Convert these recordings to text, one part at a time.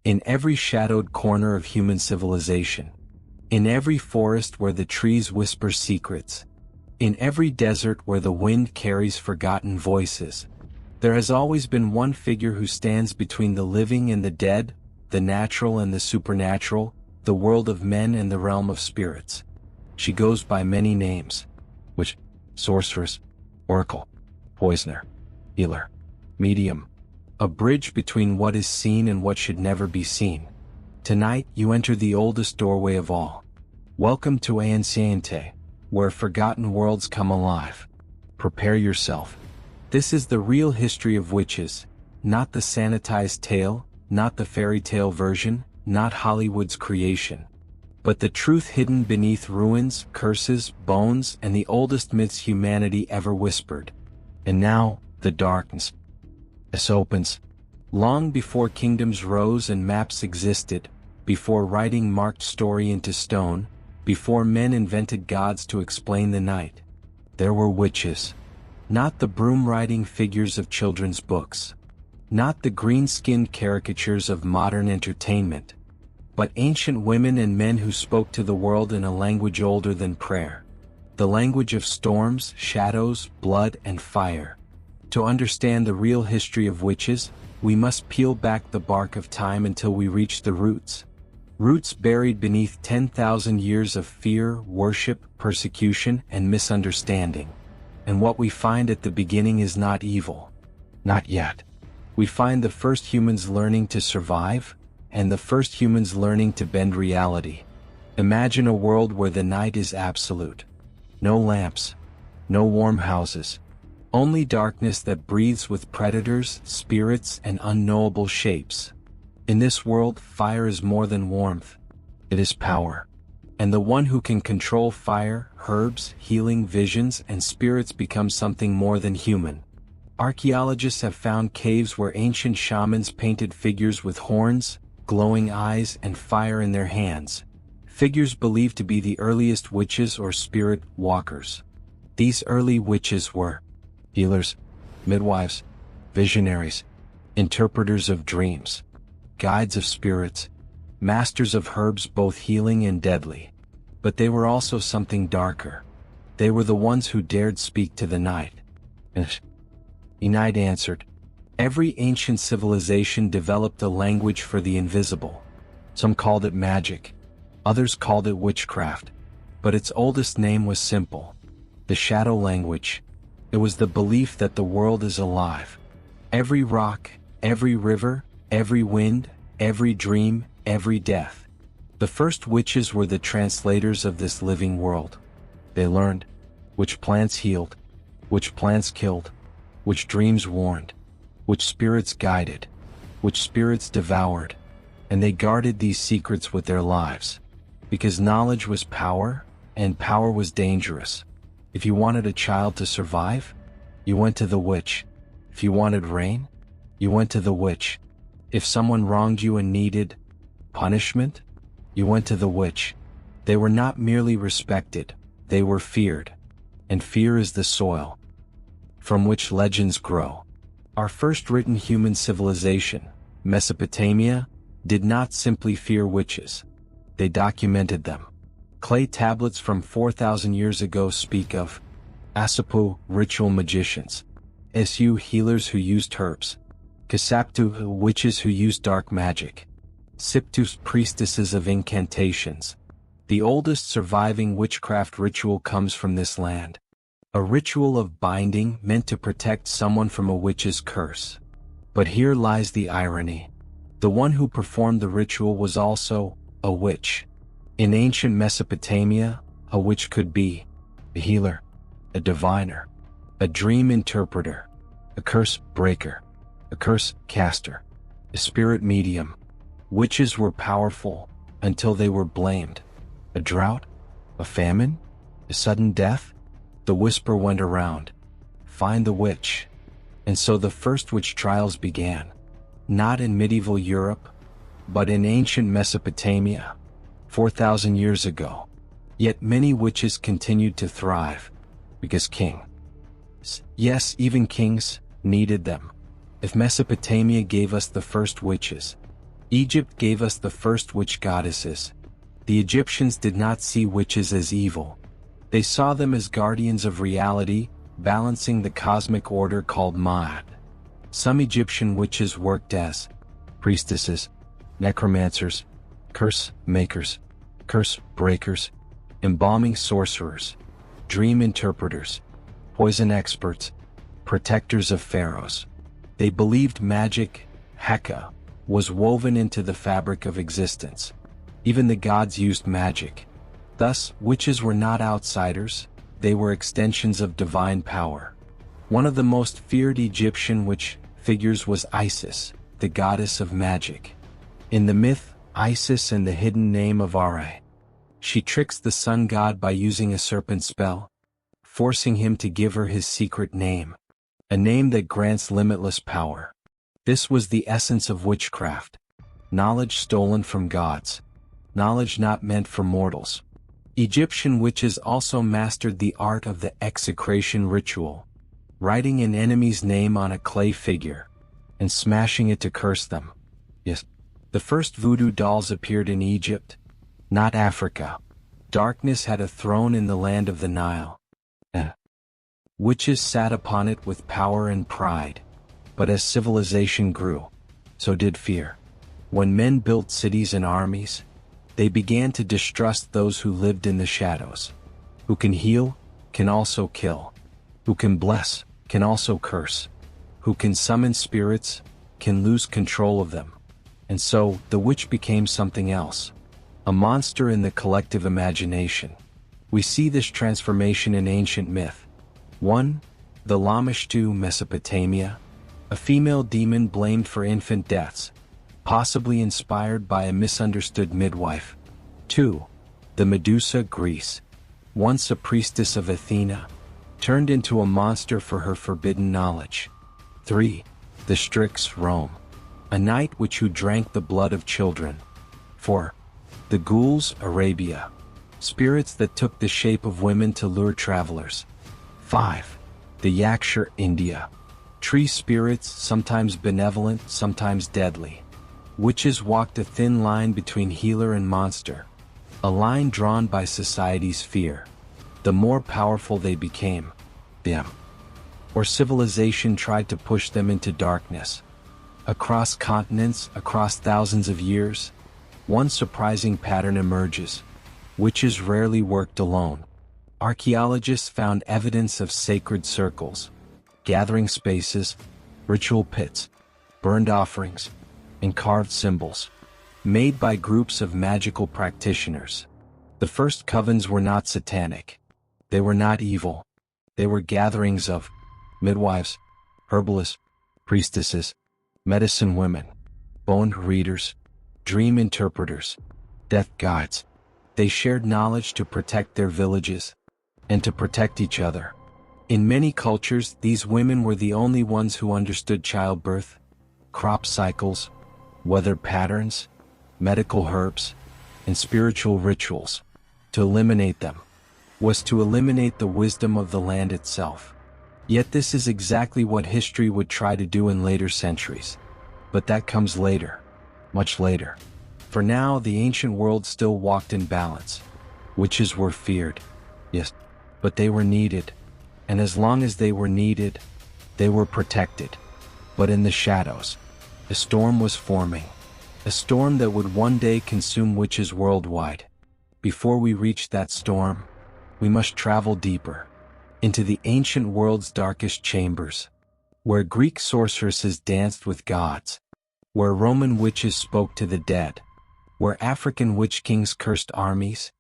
in every shadowed corner of human civilization, in every forest where the trees whisper secrets, in every desert where the wind carries forgotten voices, there has always been one figure who stands between the living and the dead, the natural and the supernatural, the world of men and the realm of spirits. She goes by many names: witch, sorceress, oracle, poisoner, healer, medium, a bridge between what is seen and what should never be seen. Tonight you enter the oldest doorway of all. Welcome to Ancienta, where forgotten worlds come alive. Prepare yourself. This is the real history of witches, not the sanitized tale, not the fairy tale version, not Hollywood's creation, but the truth hidden beneath ruins, curses, bones, and the oldest myths humanity ever whispered. And now, the darkness opens. Long before kingdoms rose and maps existed, before writing marked story into stone, before men invented gods to explain the night, there were witches. Not the broom-riding figures of children's books, not the green-skinned caricatures of modern entertainment, but ancient women and men who spoke to the world in a language older than prayer, the language of storms, shadows, blood, and fire. To understand the real history of witches, we must peel back the bark of time until we reach the roots. Roots buried beneath 10,000 years of fear, worship, persecution, and misunderstanding. And what we find at the beginning is not evil. Not yet. We find the first humans learning to survive, and the first humans learning to bend reality. Imagine a world where the night is absolute. No lamps. No warm houses. Only darkness that breathes with predators, spirits, and unknowable shapes. In this world, fire is more than warmth. It is power. And the one who can control fire, herbs, healing, visions, and spirits becomes something more than human. Archaeologists have found caves where ancient shamans painted figures with horns, glowing eyes, and fire in their hands. Figures believed to be the earliest witches or spirit walkers. These early witches were healers, midwives, visionaries, interpreters of dreams, guides of spirits, masters of herbs both healing and deadly. But they were also something darker. They were the ones who dared speak to the night. And night answered. Every ancient civilization developed a language for the invisible. Some called it magic. Others called it witchcraft. But its oldest name was simple: the shadow language. It was the belief that the world is alive. Every rock, every river, every wind, every dream, every death. The first witches were the translators of this living world. They learned which plants healed, which plants killed, which dreams warned, which spirits guided, which spirits devoured, and they guarded these secrets with their lives. Because knowledge was power, and power was dangerous. If you wanted a child to survive, you went to the witch. If you wanted rain, you went to the witch. If someone wronged you and needed punishment, you went to the witch. They were not merely respected, they were feared. And fear is the soil from which legends grow. Our first written human civilization, Mesopotamia, did not simply fear witches. They documented them. Clay tablets from 4,000 years ago speak of Asapu, ritual magicians; Su, healers who used herbs; Kasaptu, witches who used dark magic; Siptus, priestesses of incantations. The oldest surviving witchcraft ritual comes from this land. A ritual of binding meant to protect someone from a witch's curse. But here lies the irony. The one who performed the ritual was also a witch. In ancient Mesopotamia, a witch could be a healer, a diviner, a dream interpreter, a curse breaker, a curse caster, a spirit medium. Witches were powerful until they were blamed. A drought? A famine? A sudden death? The whisper went around, "Find the witch." And so the first witch trials began. Not in medieval Europe, but in ancient Mesopotamia, 4,000 years ago. Yet many witches continued to thrive, because yes, even kings, needed them. If Mesopotamia gave us the first witches, Egypt gave us the first witch goddesses. The Egyptians did not see witches as evil. They saw them as guardians of reality, balancing the cosmic order called Ma'at. Some Egyptian witches worked as priestesses, necromancers, curse makers, curse breakers, embalming sorcerers, dream interpreters, poison experts, protectors of pharaohs. They believed magic, Heka, was woven into the fabric of existence. Even the gods used magic. Thus, witches were not outsiders, they were extensions of divine power. One of the most feared Egyptian witch figures was Isis, the goddess of magic. In the myth, Isis and the hidden name of Ra. She tricks the sun god by using a serpent spell, forcing him to give her his secret name, a name that grants limitless power. This was the essence of witchcraft. Knowledge stolen from gods. Knowledge not meant for mortals. Egyptian witches also mastered the art of the execration ritual, writing an enemy's name on a clay figure, and smashing it to curse them. Yes, the first voodoo dolls appeared in Egypt, not Africa. Darkness had a throne in the land of the Nile. Witches sat upon it with power and pride. But as civilization grew, so did fear. When men built cities and armies, they began to distrust those who lived in the shadows. Who can heal, can also kill. Who can bless, can also curse. Who can summon spirits, can lose control of them. And so, the witch became something else. A monster in the collective imagination. We see this transformation in ancient myth. 1. The Lamashtu, Mesopotamia. A female demon blamed for infant deaths, possibly inspired by a misunderstood midwife. 2. The Medusa, Greece. Once a priestess of Athena, turned into a monster for her forbidden knowledge. 3. The Strix, Rome. A night witch who drank the blood of children. 4. The ghouls, Arabia. Spirits that took the shape of women to lure travelers. 5. The Yakshar, India. Tree spirits, sometimes benevolent, sometimes deadly. Witches walked a thin line between healer and monster, a line drawn by society's fear. The more powerful they became, them, or civilization tried to push them into darkness. Across continents, across thousands of years, one surprising pattern emerges. Witches rarely worked alone. Archaeologists found evidence of sacred circles, gathering spaces, ritual pits, burned offerings, and carved symbols, made by groups of magical practitioners. The first covens were not satanic. They were not evil. They were gatherings of midwives, herbalists, priestesses, medicine women, bone readers, dream interpreters, death guides. They shared knowledge to protect their villages and to protect each other. In many cultures, these women were the only ones who understood childbirth, crop cycles, weather patterns, medical herbs, and spiritual rituals. To eliminate them was to eliminate the wisdom of the land itself. Yet this is exactly what history would try to do in later centuries. But that comes later, much later. For now, the ancient world still walked in balance. Witches were feared, yes, but they were needed. And as long as they were needed, they were protected. But in the shadows, a storm was forming. A storm that would one day consume witches worldwide. Before we reach that storm, we must travel deeper, into the ancient world's darkest chambers, where Greek sorceresses danced with gods, where Roman witches spoke to the dead, where African witch kings cursed armies,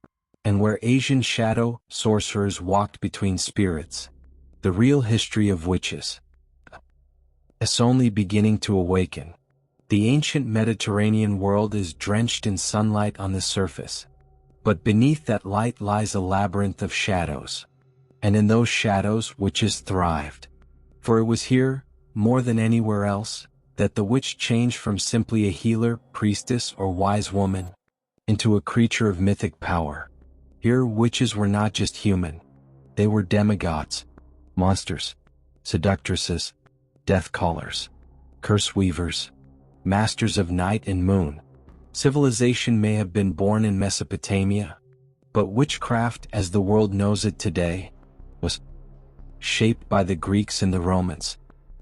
and where Asian shadow sorcerers walked between spirits. The real history of witches is only beginning to awaken. The ancient Mediterranean world is drenched in sunlight on the surface, but beneath that light lies a labyrinth of shadows. And in those shadows, witches thrived. For it was here, more than anywhere else, that the witch changed from simply a healer, priestess, or wise woman, into a creature of mythic power. Here, witches were not just human. They were demigods, monsters, seductresses, death callers, curse weavers, masters of night and moon. Civilization may have been born in Mesopotamia, but witchcraft as the world knows it today was shaped by the Greeks and the Romans.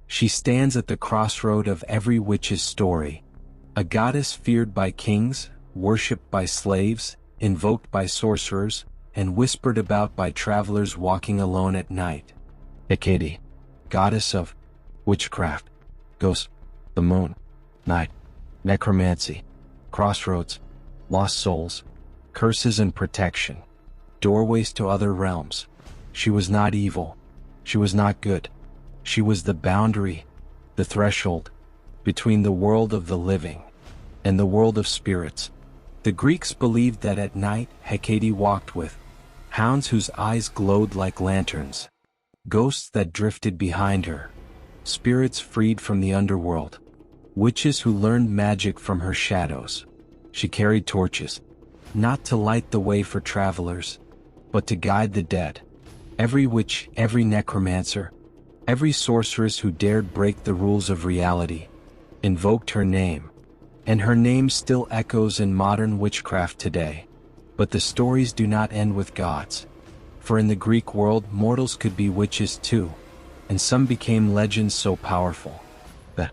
She stands at the crossroad of every witch's story, a goddess feared by kings, worshipped by slaves, invoked by sorcerers, and whispered about by travelers walking alone at night. Hecate, goddess of witchcraft, ghosts, the moon, night, necromancy, crossroads, lost souls, curses and protection, doorways to other realms. She was not evil. She was not good. She was the boundary, the threshold, between the world of the living and the world of spirits. The Greeks believed that at night Hecate walked with hounds whose eyes glowed like lanterns, ghosts that drifted behind her, spirits freed from the underworld, witches who learned magic from her shadows. She carried torches, not to light the way for travelers, but to guide the dead. Every witch, every necromancer, every sorceress who dared break the rules of reality invoked her name, and her name still echoes in modern witchcraft today. But the stories do not end with gods. For in the Greek world, mortals could be witches too, and some became legends so powerful that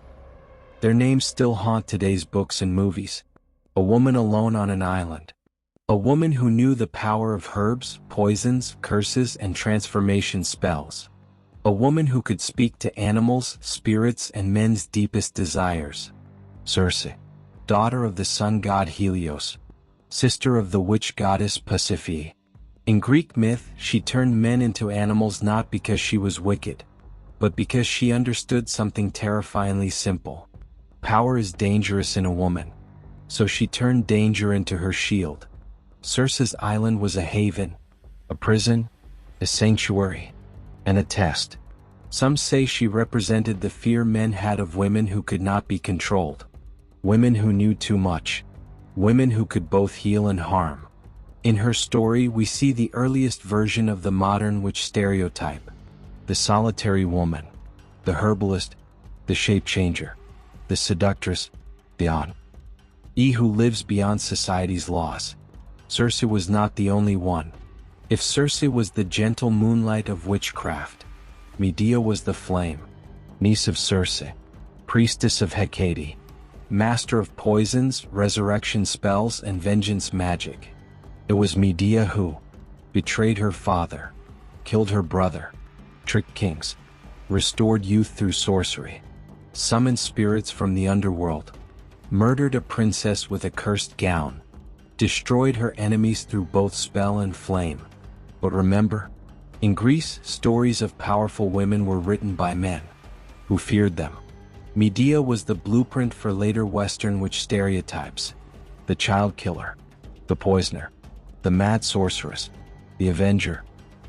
their names still haunt today's books and movies. A woman alone on an island. A woman who knew the power of herbs, poisons, curses, and transformation spells. A woman who could speak to animals, spirits, and men's deepest desires. Circe, daughter of the sun god Helios, sister of the witch goddess Pasiphae. In Greek myth, she turned men into animals not because she was wicked, but because she understood something terrifyingly simple. Power is dangerous in a woman, so she turned danger into her shield. Circe's island was a haven, a prison, a sanctuary, and a test. Some say she represented the fear men had of women who could not be controlled, women who knew too much, women who could both heal and harm. In her story we see the earliest version of the modern witch stereotype: the solitary woman, the herbalist, the shape-changer, the seductress, the who lives beyond society's laws. Circe was not the only one. If Circe was the gentle moonlight of witchcraft, Medea was the flame, niece of Circe, priestess of Hecate, master of poisons, resurrection spells, and vengeance magic. It was Medea who betrayed her father, killed her brother, tricked kings, restored youth through sorcery, summoned spirits from the underworld, murdered a princess with a cursed gown, destroyed her enemies through both spell and flame. But remember, in Greece, stories of powerful women were written by men who feared them. Medea was the blueprint for later Western witch stereotypes: the child killer, the poisoner, the mad sorceress, the avenger,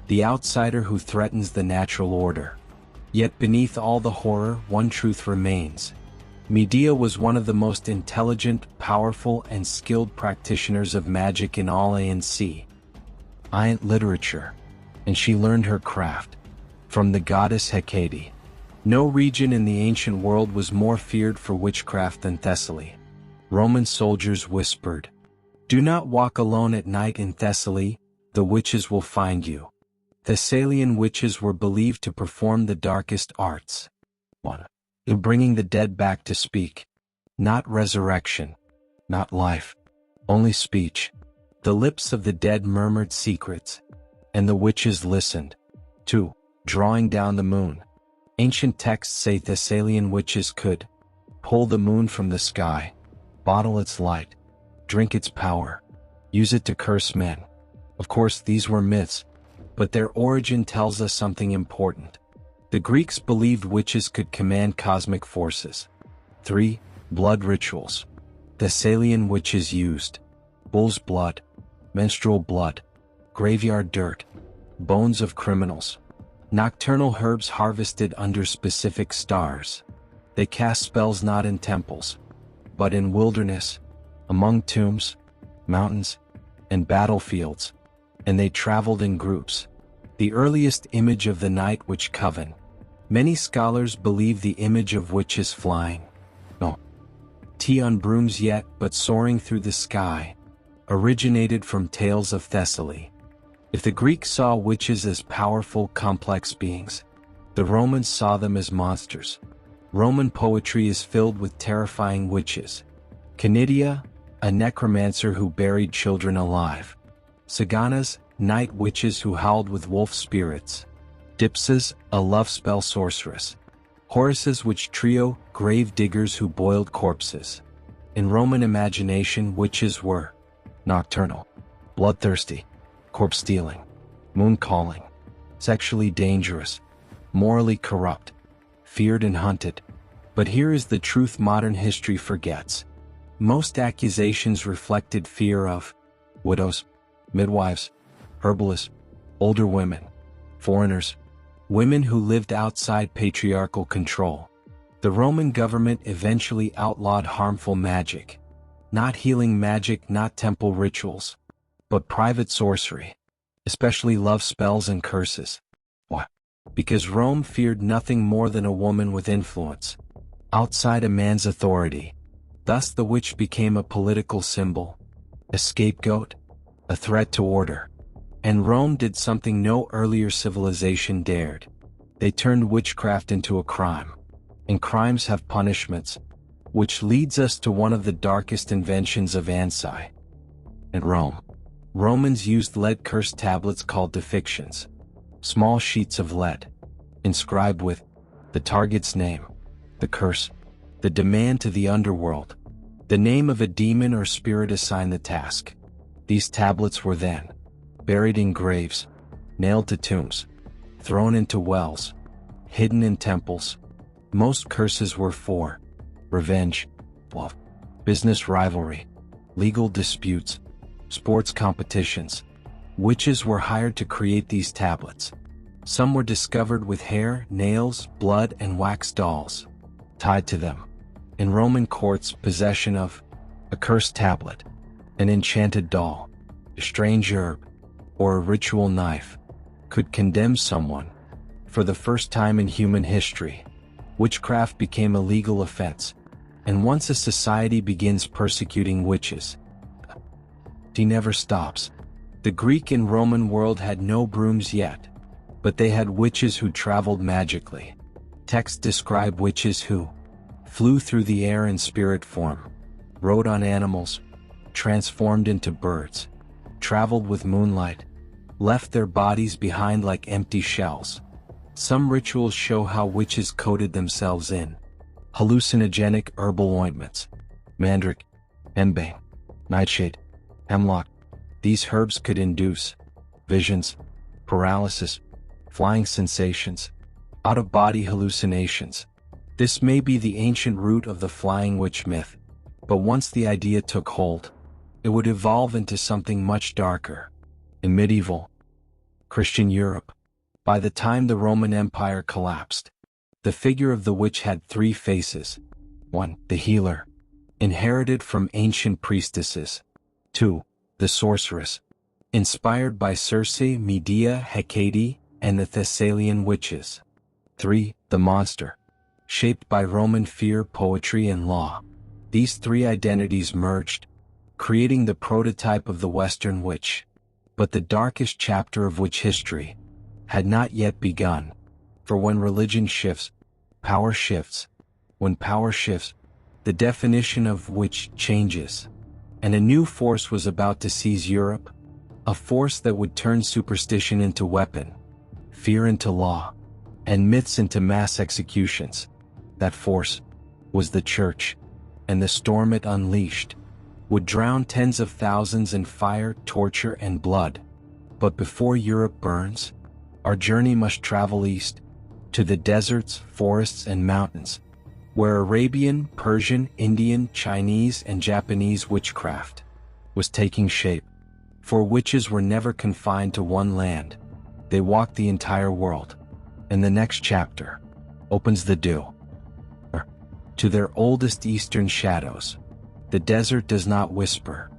the outsider who threatens the natural order. Yet beneath all the horror, one truth remains. Medea was one of the most intelligent, powerful, and skilled practitioners of magic in all ancient literature, and she learned her craft from the goddess Hecate. No region in the ancient world was more feared for witchcraft than Thessaly. Roman soldiers whispered, "Do not walk alone at night in Thessaly, the witches will find you." Thessalian witches were believed to perform the darkest arts. 1. Bringing the dead back to speak. Not resurrection, not life, only speech. The lips of the dead murmured secrets, and the witches listened. 2. Drawing down the moon. Ancient texts say Thessalian witches could pull the moon from the sky, bottle its light, drink its power, use it to curse men. Of course, these were myths, but their origin tells us something important. The Greeks believed witches could command cosmic forces. 3. Blood rituals. Thessalian witches used bull's blood, menstrual blood, graveyard dirt, bones of criminals, nocturnal herbs harvested under specific stars. They cast spells not in temples, but in wilderness, among tombs, mountains, and battlefields, and they traveled in groups. The earliest image of the night witch coven. Many scholars believe the image of witches flying tea on brooms yet but soaring through the sky, originated from tales of Thessaly. If the Greeks saw witches as powerful, complex beings, the Romans saw them as monsters. Roman poetry is filled with terrifying witches. Canidia, a necromancer who buried children alive. Saganas, night witches who howled with wolf spirits. Dipsas, a love spell sorceress. Horace's witch trio, grave diggers who boiled corpses. In Roman imagination, witches were nocturnal, bloodthirsty, corpse-stealing, moon-calling, sexually dangerous, morally corrupt, feared and hunted. But here is the truth modern history forgets. Most accusations reflected fear of widows, midwives, herbalists, older women, foreigners, women who lived outside patriarchal control. The Roman government eventually outlawed harmful magic. Not healing magic, not temple rituals, but private sorcery, especially love spells and curses. Why? Because Rome feared nothing more than a woman with influence, outside a man's authority. Thus the witch became a political symbol, a scapegoat, a threat to order. And Rome did something no earlier civilization dared. They turned witchcraft into a crime. And crimes have punishments, which leads us to one of the darkest inventions of Anci. In Rome, Romans used lead-cursed tablets called depictions, small sheets of lead, inscribed with the target's name, the curse, the demand to the underworld, the name of a demon or spirit assigned the task. These tablets were then buried in graves, nailed to tombs, thrown into wells, hidden in temples. Most curses were for revenge, love, business rivalry, legal disputes, sports competitions. Witches were hired to create these tablets. Some were discovered with hair, nails, blood, and wax dolls tied to them. In Roman courts, possession of a cursed tablet, an enchanted doll, a strange herb, or a ritual knife could condemn someone. For the first time in human history, witchcraft became a legal offense. And once a society begins persecuting witches, he never stops. The Greek and Roman world had no brooms yet, but they had witches who traveled magically. Texts describe witches who flew through the air in spirit form, rode on animals, transformed into birds, traveled with moonlight, left their bodies behind like empty shells. Some rituals show how witches coated themselves in hallucinogenic herbal ointments, mandrake, henbane, nightshade, hemlock. These herbs could induce visions, paralysis, flying sensations, out-of-body hallucinations. This may be the ancient root of the flying witch myth, but once the idea took hold, it would evolve into something much darker. In medieval Christian Europe, by the time the Roman Empire collapsed, the figure of the witch had three faces. 1. The healer, inherited from ancient priestesses. 2. The sorceress, inspired by Circe, Medea, Hecate, and the Thessalian witches. 3. The monster, shaped by Roman fear, poetry, and law. These three identities merged, creating the prototype of the Western witch. But the darkest chapter of witch history had not yet begun. For when religion shifts, power shifts. When power shifts, the definition of witch changes. And a new force was about to seize Europe, a force that would turn superstition into weapon, fear into law, and myths into mass executions. That force was the church, and the storm it unleashed would drown tens of thousands in fire, torture, and blood. But before Europe burns, our journey must travel east, to the deserts, forests, and mountains, where Arabian, Persian, Indian, Chinese, and Japanese witchcraft was taking shape. For witches were never confined to one land. They walked the entire world. And the next chapter opens the door to their oldest eastern shadows. The desert does not whisper.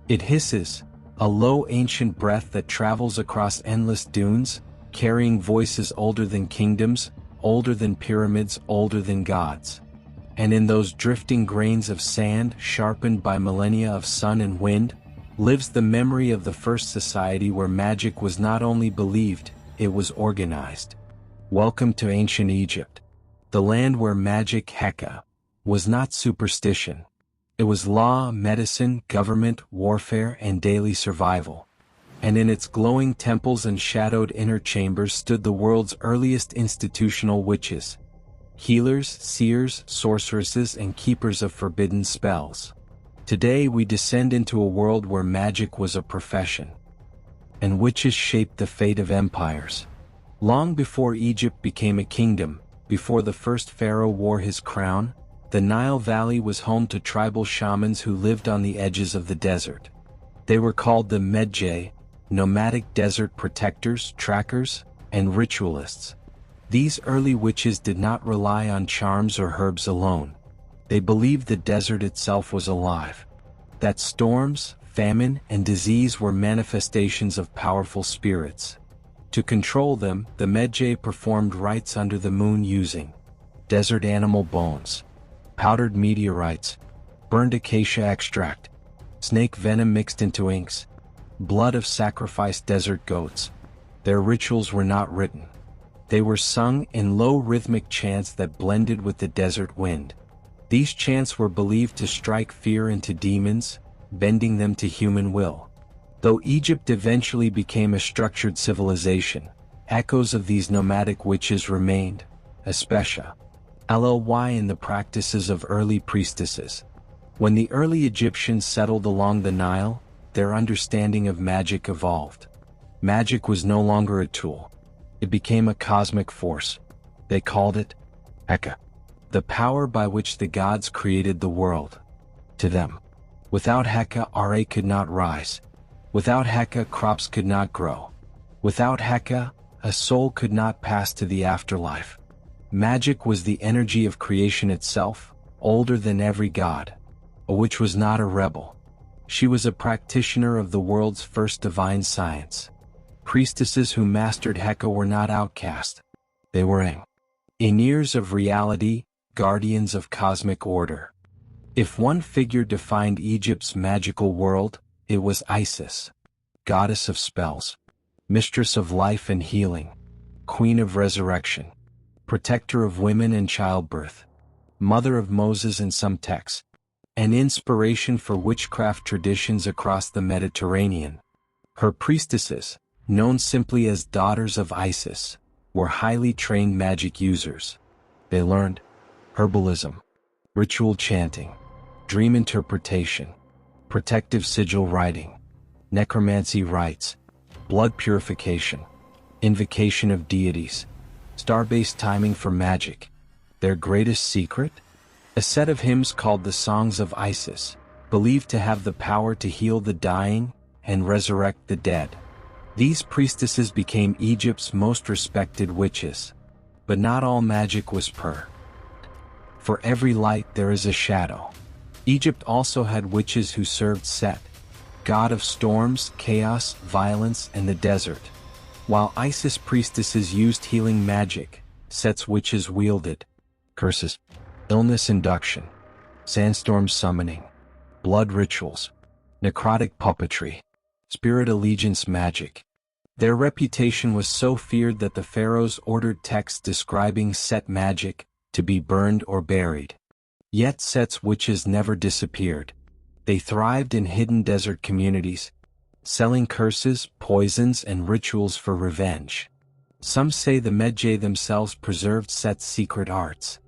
It hisses, a low ancient breath that travels across endless dunes, carrying voices older than kingdoms, older than pyramids, older than gods. And in those drifting grains of sand, sharpened by millennia of sun and wind, lives the memory of the first society where magic was not only believed, it was organized. Welcome to ancient Egypt, the land where magic, Heka, was not superstition. It was law, medicine, government, warfare, and daily survival. And in its glowing temples and shadowed inner chambers stood the world's earliest institutional witches, healers, seers, sorceresses, and keepers of forbidden spells. Today we descend into a world where magic was a profession, and witches shaped the fate of empires. Long before Egypt became a kingdom, before the first pharaoh wore his crown, the Nile Valley was home to tribal shamans who lived on the edges of the desert. They were called the Medjay, nomadic desert protectors, trackers, and ritualists. These early witches did not rely on charms or herbs alone. They believed the desert itself was alive, that storms, famine, and disease were manifestations of powerful spirits. To control them, the Medjay performed rites under the moon using desert animal bones, powdered meteorites, burned acacia extract, snake venom mixed into inks, blood of sacrificed desert goats. Their rituals were not written. They were sung in low rhythmic chants that blended with the desert wind. These chants were believed to strike fear into demons, bending them to human will. Though Egypt eventually became a structured civilization, echoes of these nomadic witches remained, especially in the practices of early priestesses. When the early Egyptians settled along the Nile, their understanding of magic evolved. Magic was no longer a tool. It became a cosmic force. They called it Heka, the power by which the gods created the world. To them, without Heka, Ra could not rise. Without Heka, crops could not grow. Without Heka, a soul could not pass to the afterlife. Magic was the energy of creation itself, older than every god. A witch was not a rebel. She was a practitioner of the world's first divine science. Priestesses who mastered Heka were not outcast. They were emirs of reality, guardians of cosmic order. If one figure defined Egypt's magical world, it was Isis, goddess of spells, mistress of life and healing, queen of resurrection, protector of women and childbirth, mother of Moses in some texts, an inspiration for witchcraft traditions across the Mediterranean. Her priestesses, known simply as daughters of Isis, were highly trained magic users. They learned herbalism, ritual chanting, dream interpretation, protective sigil writing, necromancy rites, blood purification, invocation of deities, star-based timing for magic. Their greatest secret? A set of hymns called the Songs of Isis, believed to have the power to heal the dying and resurrect the dead. These priestesses became Egypt's most respected witches. But not all magic was pure. For every light there is a shadow. Egypt also had witches who served Set, god of storms, chaos, violence, and the desert. While Isis priestesses used healing magic, Set's witches wielded curses, illness induction, sandstorm summoning, blood rituals, necrotic puppetry, spirit allegiance magic. Their reputation was so feared that the pharaohs ordered texts describing Set magic to be burned or buried. Yet Set's witches never disappeared. They thrived in hidden desert communities, selling curses, poisons, and rituals for revenge. Some say the Medjay themselves preserved Set's secret arts,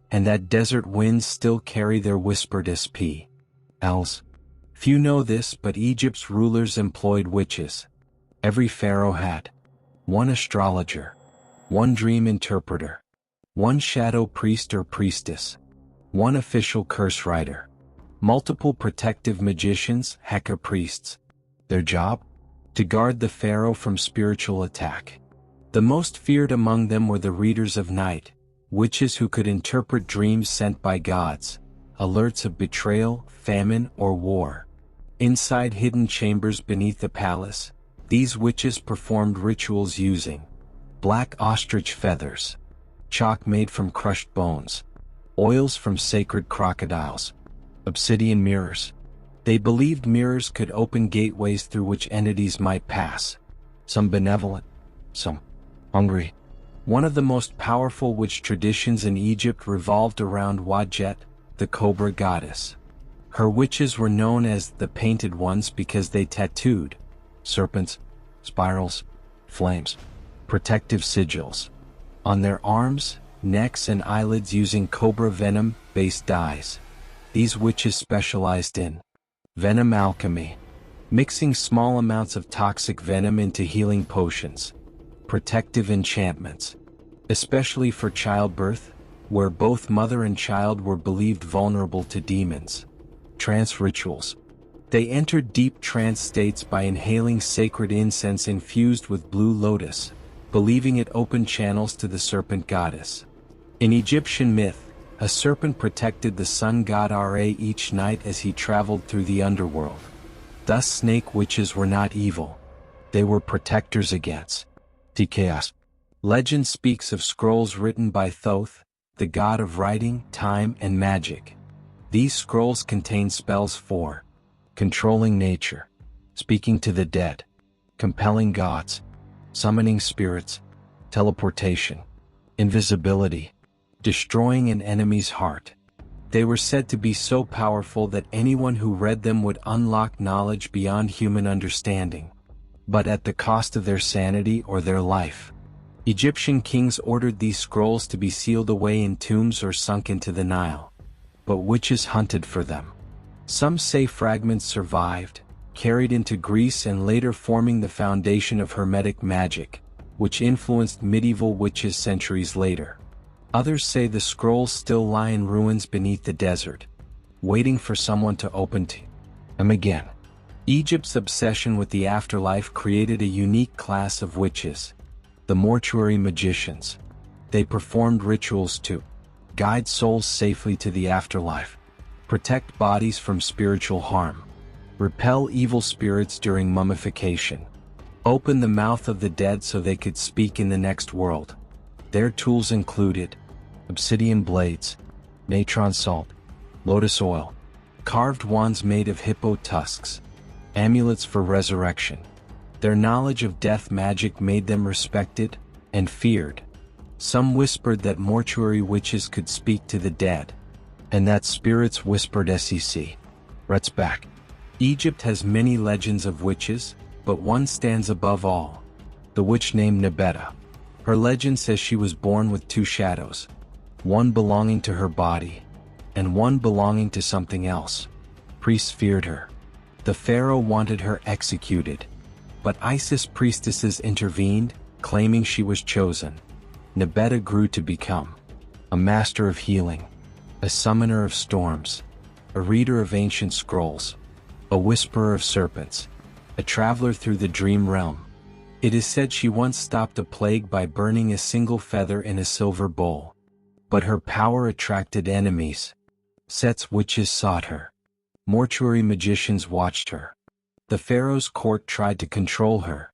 and that desert winds still carry their whispered spells. Few know this, but Egypt's rulers employed witches. Every pharaoh had one astrologer, one dream interpreter, one shadow priest or priestess, one official curse writer, multiple protective magicians, Heka priests. Their job? To guard the pharaoh from spiritual attack. The most feared among them were the readers of night, witches who could interpret dreams sent by gods, alerts of betrayal, famine, or war. Inside hidden chambers beneath the palace, these witches performed rituals using black ostrich feathers, chalk made from crushed bones, oils from sacred crocodiles, obsidian mirrors. They believed mirrors could open gateways through which entities might pass, some benevolent, some hungry. One of the most powerful witch traditions in Egypt revolved around Wadjet, the cobra goddess. Her witches were known as the Painted Ones because they tattooed serpents, spirals, flames, protective sigils on their arms, necks, and eyelids using cobra venom-based dyes. These witches specialized in venom alchemy, mixing small amounts of toxic venom into healing potions, protective enchantments, especially for childbirth, where both mother and child were believed vulnerable to demons. Trance rituals. They entered deep trance states by inhaling sacred incense infused with blue lotus, believing it opened channels to the serpent goddess. In Egyptian myth, a serpent protected the sun god Ra each night as he traveled through the underworld. Thus snake witches were not evil. They were protectors against the chaos. Legend speaks of scrolls written by Thoth, the god of writing, time, and magic. These scrolls contain spells for controlling nature, speaking to the dead, compelling gods, summoning spirits, teleportation, invisibility, destroying an enemy's heart. They were said to be so powerful that anyone who read them would unlock knowledge beyond human understanding, but at the cost of their sanity or their life. Egyptian kings ordered these scrolls to be sealed away in tombs or sunk into the Nile, but witches hunted for them. Some say fragments survived, carried into Greece and later forming the foundation of Hermetic magic, which influenced medieval witches centuries later. Others say the scrolls still lie in ruins beneath the desert, waiting for someone to open them again. Egypt's obsession with the afterlife created a unique class of witches, the mortuary magicians. They performed rituals to guide souls safely to the afterlife, protect bodies from spiritual harm, repel evil spirits during mummification, open the mouth of the dead so they could speak in the next world. Their tools included obsidian blades, natron salt, lotus oil, carved wands made of hippo tusks, amulets for resurrection. Their knowledge of death magic made them respected and feared. Some whispered that mortuary witches could speak to the dead, and that spirits whispered rets back. Egypt has many legends of witches, but one stands above all: the witch named Nebeta. Her legend says she was born with two shadows, one belonging to her body, and one belonging to something else. Priests feared her. The pharaoh wanted her executed, but Isis priestesses intervened, claiming she was chosen. Nebeta grew to become a master of healing, a summoner of storms, a reader of ancient scrolls, a whisperer of serpents, a traveler through the dream realm. It is said she once stopped a plague by burning a single feather in a silver bowl. But her power attracted enemies. Set's witches sought her. Mortuary magicians watched her. The pharaoh's court tried to control her.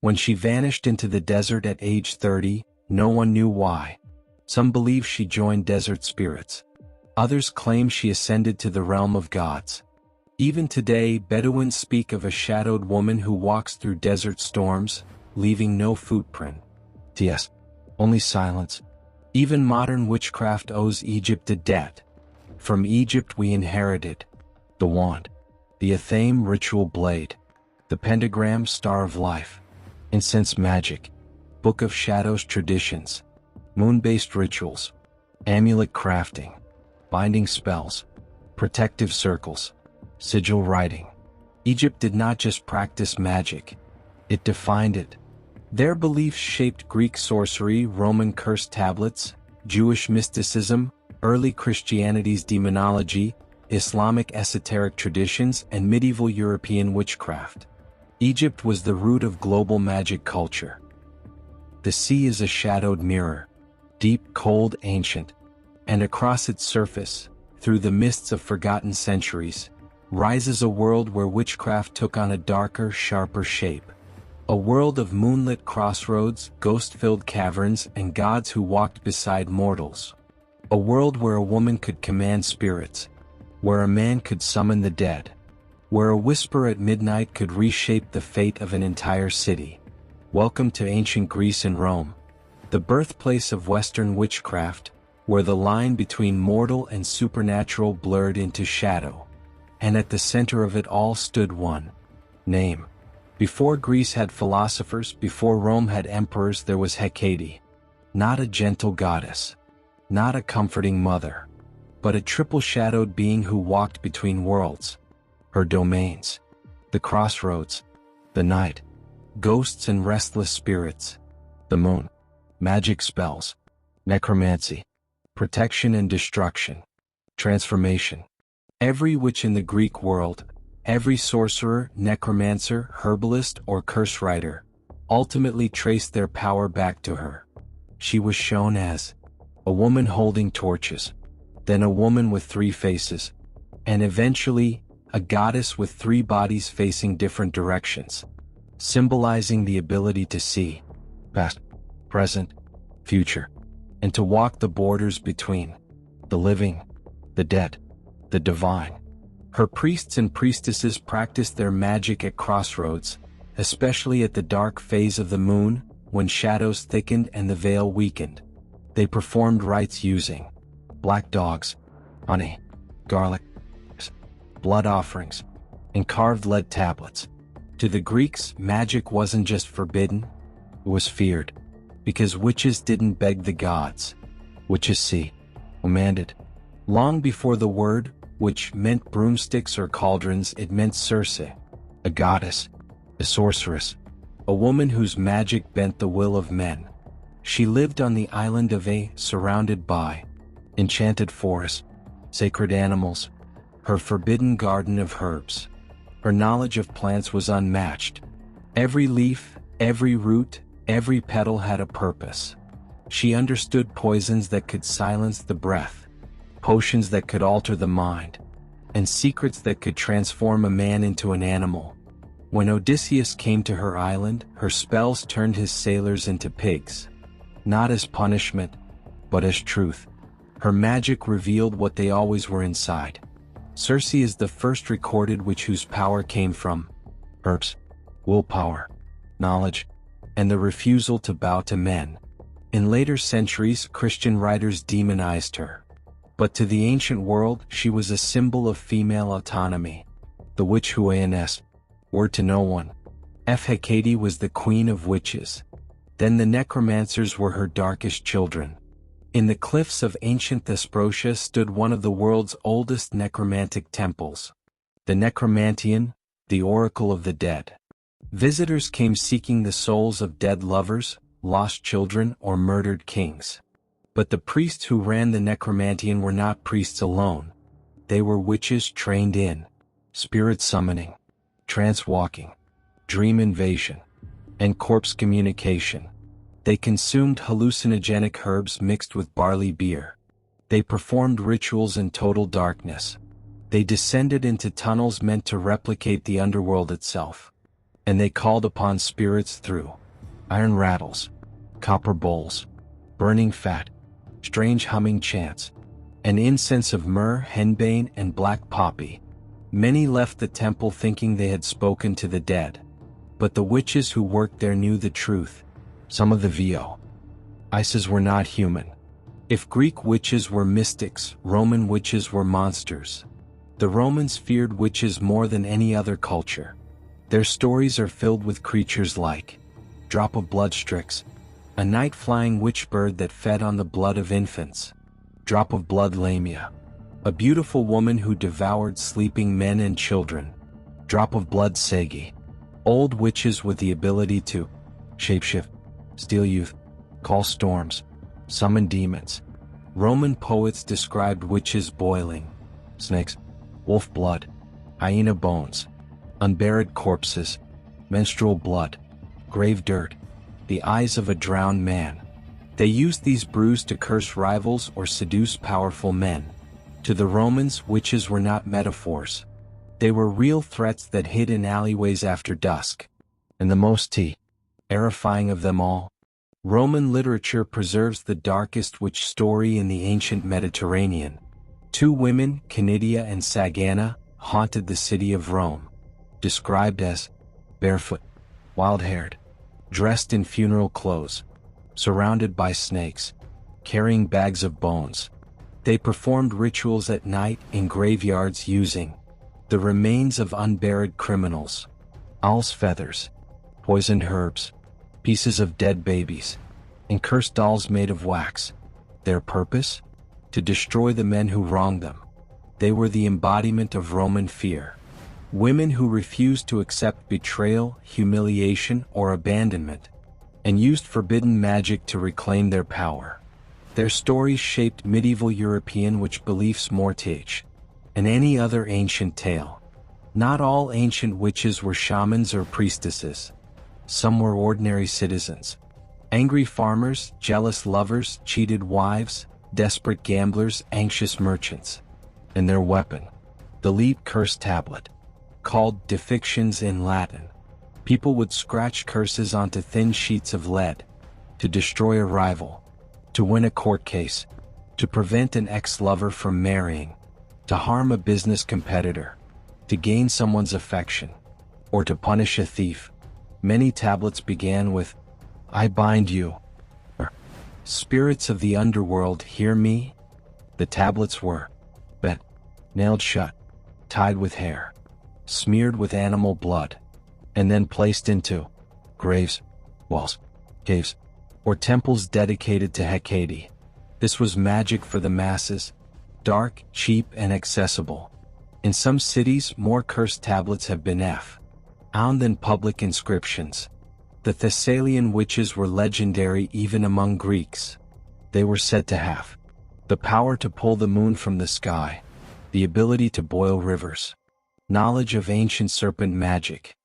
When she vanished into the desert at age 30, no one knew why. Some believe she joined desert spirits. Others claim she ascended to the realm of gods. Even today, Bedouins speak of a shadowed woman who walks through desert storms, leaving no footprint. Yes, only silence. Even modern witchcraft owes Egypt a debt. From Egypt we inherited the wand, the Athame ritual blade, the pentagram star of life, incense magic, book of shadows traditions, moon-based rituals, amulet crafting, binding spells, protective circles, sigil writing. Egypt did not just practice magic, it defined it. Their beliefs shaped Greek sorcery, Roman curse tablets, Jewish mysticism, early Christianity's demonology, Islamic esoteric traditions, and medieval European witchcraft. Egypt was the root of global magic culture. The sea is a shadowed mirror, deep, cold, ancient, and across its surface, through the mists of forgotten centuries, rises a world where witchcraft took on a darker, sharper shape. A world of moonlit crossroads, ghost-filled caverns, and gods who walked beside mortals. A world where a woman could command spirits, where a man could summon the dead, where a whisper at midnight could reshape the fate of an entire city. Welcome to ancient Greece and Rome, the birthplace of Western witchcraft, where the line between mortal and supernatural blurred into shadow. And at the center of it all stood one name. Before Greece had philosophers, before Rome had emperors, there was Hecate. Not a gentle goddess, not a comforting mother, but a triple-shadowed being who walked between worlds. Her domains, the crossroads, the night, ghosts and restless spirits, the moon, magic spells, necromancy, protection and destruction, transformation. Every witch in the Greek world, every sorcerer, necromancer, herbalist, or curse writer, ultimately traced their power back to her. She was shown as a woman holding torches, then a woman with 3 faces, and eventually a goddess with 3 bodies facing different directions, symbolizing the ability to see past, present, future, and to walk the borders between the living, the dead, the divine. Her priests and priestesses practiced their magic at crossroads, especially at the dark phase of the moon, when shadows thickened and the veil weakened. They performed rites using black dogs, honey, garlic, blood offerings, and carved lead tablets. To the Greeks, magic wasn't just forbidden, it was feared, because witches didn't beg the gods. Witches commanded. Long before the word, which meant broomsticks or cauldrons, it meant Circe, a goddess, a sorceress, a woman whose magic bent the will of men. She lived on the island of A, surrounded by enchanted forests, sacred animals, her forbidden garden of herbs. Her knowledge of plants was unmatched. Every leaf, every root, every petal had a purpose. She understood poisons that could silence the breath, potions that could alter the mind, and secrets that could transform a man into an animal. When Odysseus came to her island, her spells turned his sailors into pigs. Not as punishment, but as truth. Her magic revealed what they always were inside. Circe is the first recorded witch whose power came from herbs, willpower, knowledge, and the refusal to bow to men. In later centuries, Christian writers demonized her. But to the ancient world, she was a symbol of female autonomy. The witch Huayaness, word to no one. Hecate was the queen of witches. Then the necromancers were her darkest children. In the cliffs of ancient Thesprotia stood one of the world's oldest necromantic temples. The Necromantian, the oracle of the dead. Visitors came seeking the souls of dead lovers, lost children, or murdered kings. But the priests who ran the Necromantian were not priests alone. They were witches trained in spirit summoning, trance walking, dream invasion, and corpse communication. They consumed hallucinogenic herbs mixed with barley beer. They performed rituals in total darkness. They descended into tunnels meant to replicate the underworld itself. And they called upon spirits through iron rattles, copper bowls, burning fat, strange humming chants, and incense of myrrh, henbane, and black poppy. Many left the temple thinking they had spoken to the dead. But the witches who worked there knew the truth. Some of the Isis were not human. If Greek witches were mystics, Roman witches were monsters. The Romans feared witches more than any other culture. Their stories are filled with creatures like drop of blood Strix, a night-flying witch bird that fed on the blood of infants; drop of blood Lamia, a beautiful woman who devoured sleeping men and children; drop of blood Segi, old witches with the ability to shapeshift, steal youth, call storms, summon demons. Roman poets described witches boiling snakes, wolf blood, hyena bones, unburied corpses, menstrual blood, grave dirt, the eyes of a drowned man. They used these brews to curse rivals or seduce powerful men. To the Romans, witches were not metaphors. They were real threats that hid in alleyways after dusk. And the most terrifying of them all, Roman literature preserves the darkest witch story in the ancient Mediterranean. Two women, Canidia and Sagana, haunted the city of Rome, described as barefoot, wild-haired, dressed in funeral clothes, surrounded by snakes, carrying bags of bones. They performed rituals at night in graveyards using the remains of unburied criminals, owl's feathers, poisoned herbs, pieces of dead babies, and cursed dolls made of wax. Their purpose? To destroy the men who wronged them. They were the embodiment of Roman fear. Women who refused to accept betrayal, humiliation, or abandonment, and used forbidden magic to reclaim their power. Their stories shaped medieval European witch beliefs more than any other ancient tale. Not all ancient witches were shamans or priestesses. Some were ordinary citizens. Angry farmers, jealous lovers, cheated wives, desperate gamblers, anxious merchants. And their weapon, the lead curse tablet, called defictions in Latin. People would scratch curses onto thin sheets of lead to destroy a rival, to win a court case, to prevent an ex-lover from marrying, to harm a business competitor, to gain someone's affection, or to punish a thief. Many tablets began with, "I bind you," or "Spirits of the underworld, hear me." The tablets were bent, nailed shut, tied with hair, smeared with animal blood, and then placed into graves, walls, caves, or temples dedicated to Hecate. This was magic for the masses, dark, cheap, and accessible. In some cities, more cursed tablets have been found than public inscriptions. The Thessalian witches were legendary even among Greeks. They were said to have the power to pull the moon from the sky, the ability to boil rivers, knowledge of ancient serpent magic,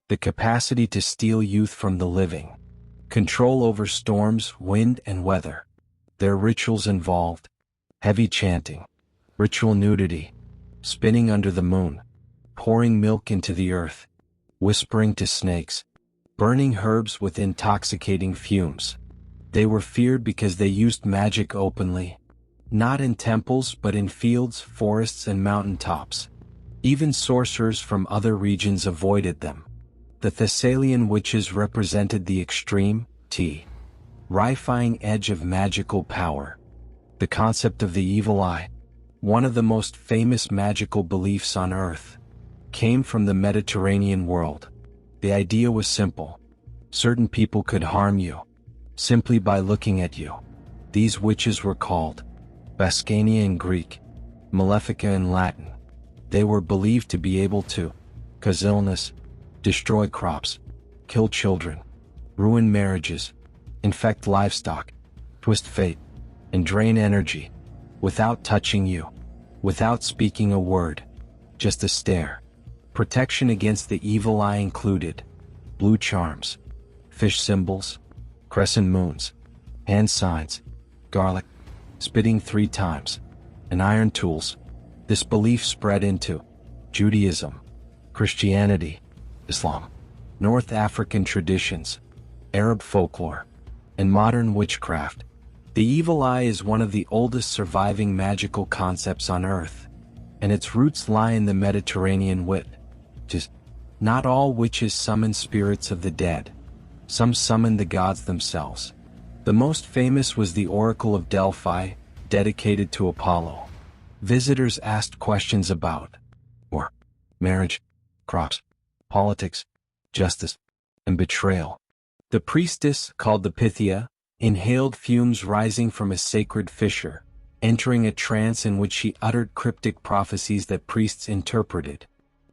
the capacity to steal youth from the living, control over storms, wind, and weather. Their rituals involved heavy chanting, ritual nudity, spinning under the moon, pouring milk into the earth, whispering to snakes, burning herbs with intoxicating fumes. They were feared because they used magic openly, not in temples but in fields, forests, and mountaintops. Even sorcerers from other regions avoided them. The Thessalian witches represented the extreme, terrifying edge of magical power. The concept of the evil eye, one of the most famous magical beliefs on Earth, came from the Mediterranean world. The idea was simple. Certain people could harm you simply by looking at you. These witches were called Bascania in Greek, Malefica in Latin. They were believed to be able to cause illness, destroy crops, kill children, ruin marriages, infect livestock, twist fate, and drain energy without touching you, without speaking a word, just a stare. Protection against the evil eye included blue charms, fish symbols, crescent moons, hand signs, garlic, spitting 3 times, and iron tools. This belief spread into Judaism, Christianity, Islam, North African traditions, Arab folklore, and modern witchcraft. The evil eye is one of the oldest surviving magical concepts on Earth, and its roots lie in the Mediterranean witches. Not all witches summon spirits of the dead. Some summon the gods themselves. The most famous was the Oracle of Delphi, dedicated to Apollo. Visitors asked questions about war, marriage, crops, politics, justice, and betrayal. The priestess, called the Pythia, inhaled fumes rising from a sacred fissure, entering a trance in which she uttered cryptic prophecies that priests interpreted.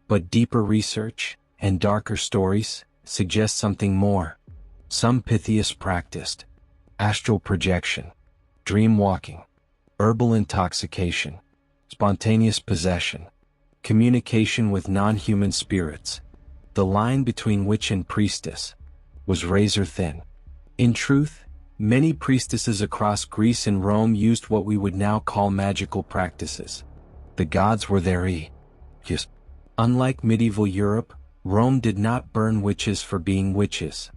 But deeper research and darker stories suggest something more. Some Pythias practiced astral projection, dream walking, herbal intoxication, spontaneous possession, communication with non-human spirits. The line between witch and priestess was razor thin. In truth, many priestesses across Greece and Rome used what we would now call magical practices. The gods were their ears. Unlike medieval Europe, Rome did not burn witches for being witches.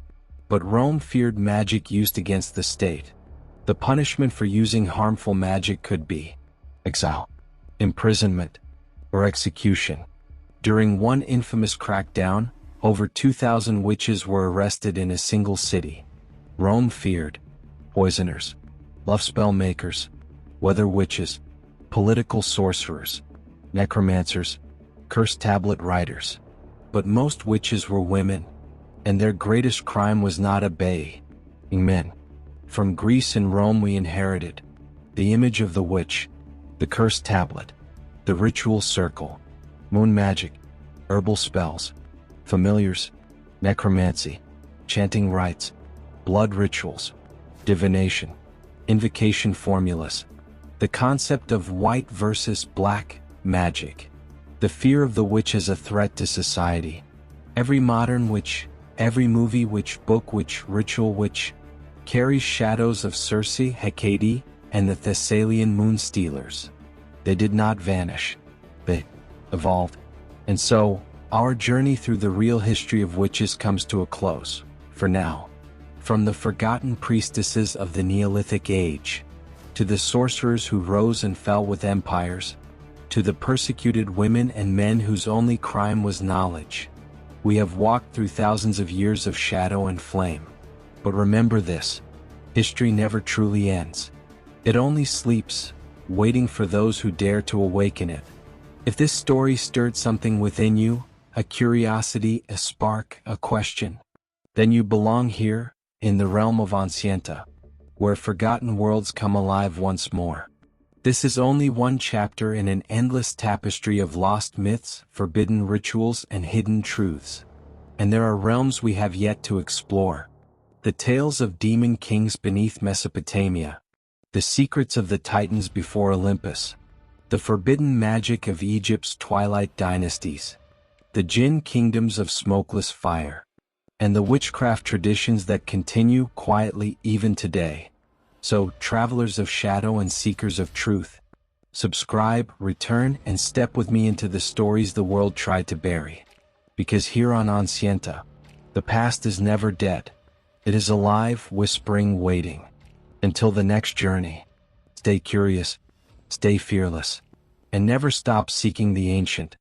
But Rome feared magic used against the state. The punishment for using harmful magic could be exile, imprisonment, or execution. During one infamous crackdown, over 2,000 witches were arrested in a single city. Rome feared poisoners, love spell makers, weather witches, political sorcerers, necromancers, curse tablet writers. But most witches were women, and their greatest crime was not obeying men. From Greece and Rome we inherited the image of the witch, the cursed tablet, the ritual circle, moon magic, herbal spells, familiars, necromancy, chanting rites, blood rituals, divination, invocation formulas, the concept of white versus black magic, the fear of the witch as a threat to society. Every modern witch, every movie witch, book witch, ritual witch, carries shadows of Circe, Hecate, and the Thessalian moon stealers. They did not vanish. They evolved. And so, our journey through the real history of witches comes to a close, for now. From the forgotten priestesses of the Neolithic Age, to the sorcerers who rose and fell with empires, to the persecuted women and men whose only crime was knowledge. We have walked through thousands of years of shadow and flame. But remember this: history never truly ends. It only sleeps, waiting for those who dare to awaken it. If this story stirred something within you, a curiosity, a spark, a question, then you belong here, in the realm of Ancienta, where forgotten worlds come alive once more. This is only one chapter in an endless tapestry of lost myths, forbidden rituals, and hidden truths. And there are realms we have yet to explore. The tales of demon kings beneath Mesopotamia, the secrets of the titans before Olympus, the forbidden magic of Egypt's twilight dynasties, the jinn kingdoms of smokeless fire, and the witchcraft traditions that continue quietly even today. So, travelers of shadow and seekers of truth, subscribe, return, and step with me into the stories the world tried to bury. Because here on Ancienta, the past is never dead. It is alive, whispering, waiting. Until the next journey, stay curious, stay fearless, and never stop seeking the ancient.